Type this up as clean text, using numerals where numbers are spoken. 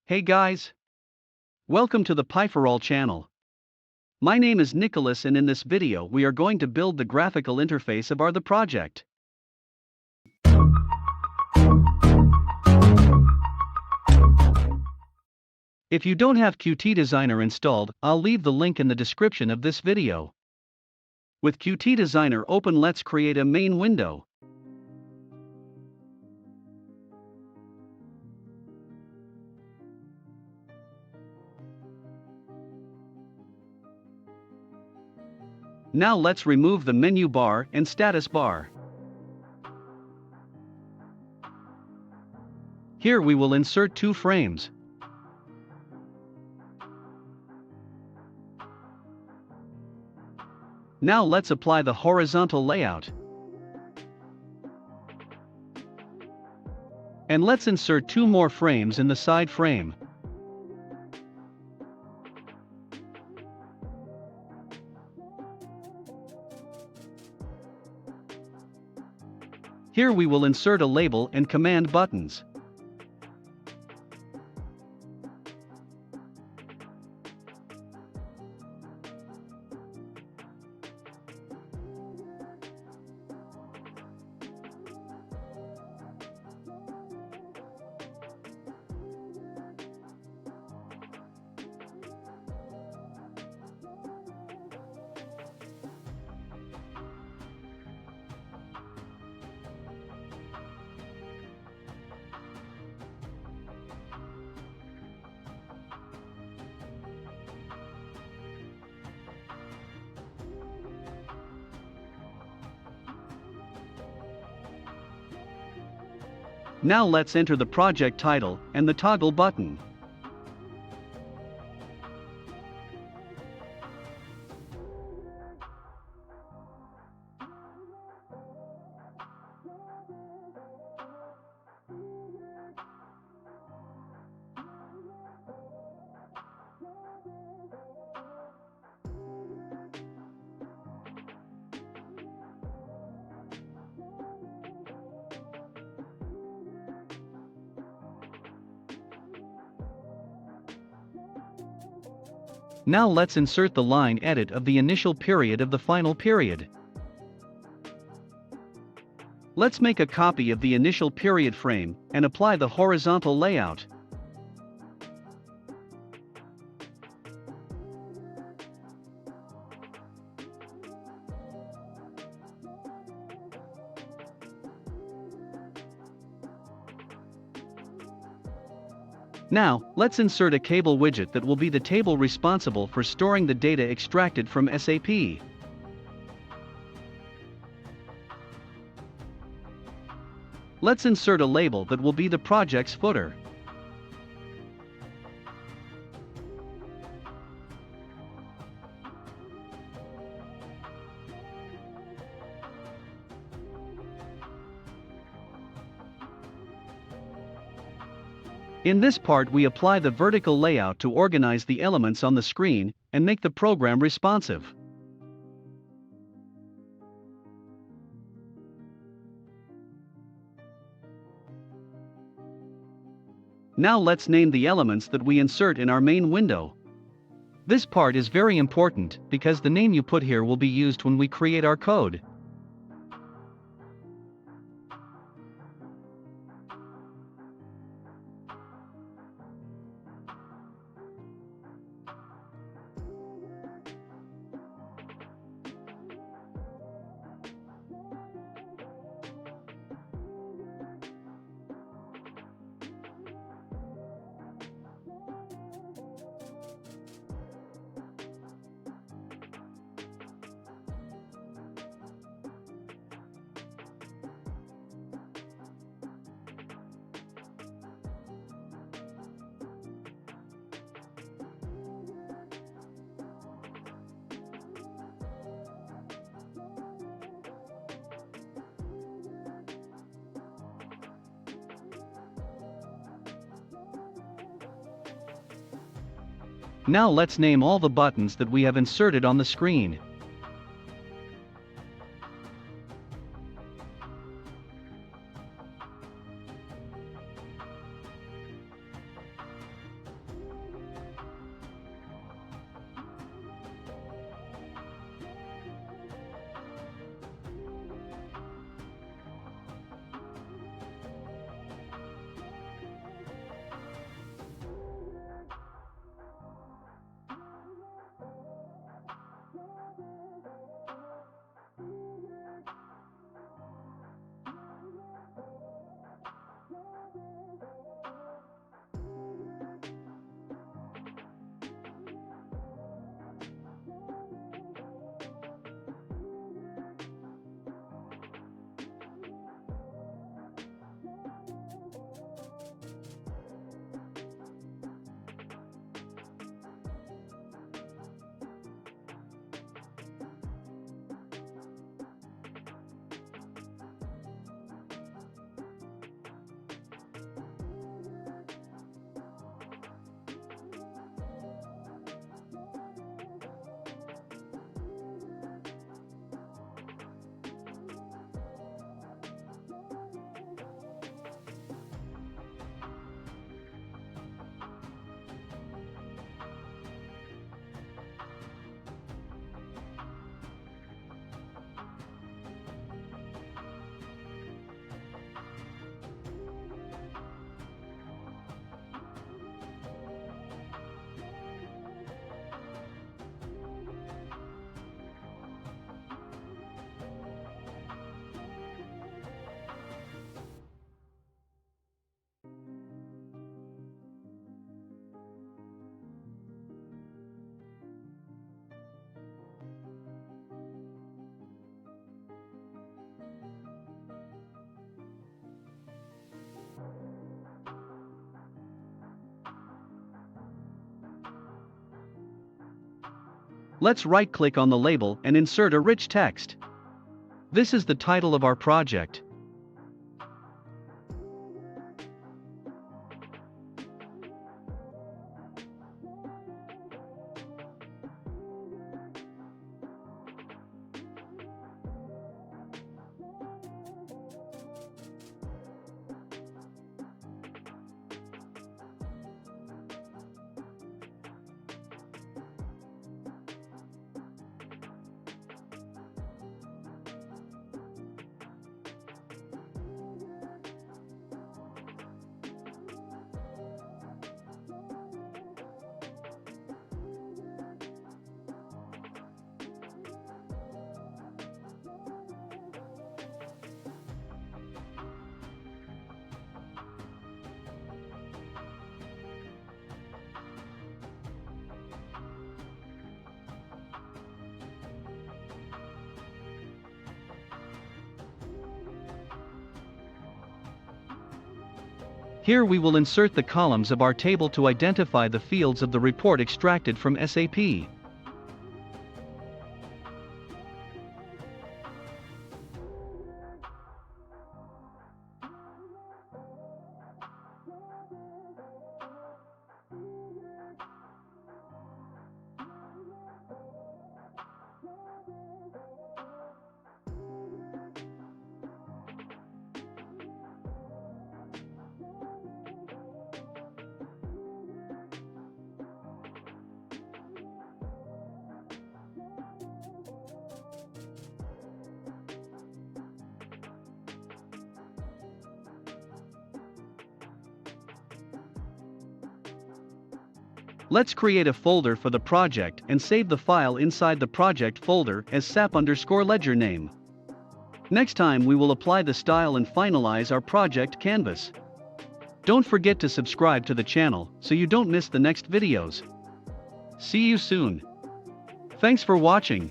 Hey guys! Welcome to the pyforall channel. My name is Nicolas, and in this video we are going to build the graphical interface of the project. If you don't have QtDesigner installed, I'll leave the link in the description of this video. With QtDesigner open, let's create a main window. Now let's remove the menu bar and status bar. Here we will insert 2 frames. Now let's apply the horizontal layout. And let's insert 2 more frames in the side frame. Here we will insert a label and command buttons. Now let's enter the project title and the toggle button. Now let's insert the line edit of the initial period of the final period. Let's make a copy of the initial period frame and apply the horizontal layout. Now, let's insert a cable widget that will be the table responsible for storing the data extracted from SAP. Let's insert a label that will be the project's footer. In this part we apply the vertical layout to organize the elements on the screen and make the program responsive. Now let's name the elements that we insert in our main window. This part is very important because the name you put here will be used when we create our code. Now let's name all the buttons that we have inserted on the screen. Let's right-click on the label and insert a rich text. This is the title of our project. Here we will insert the columns of our table to identify the fields of the report extracted from SAP. Let's create a folder for the project and save the file inside the project folder as SAP_ledger name. Next time we will apply the style and finalize our project canvas. Don't forget to subscribe to the channel so you don't miss the next videos. See you soon. Thanks for watching.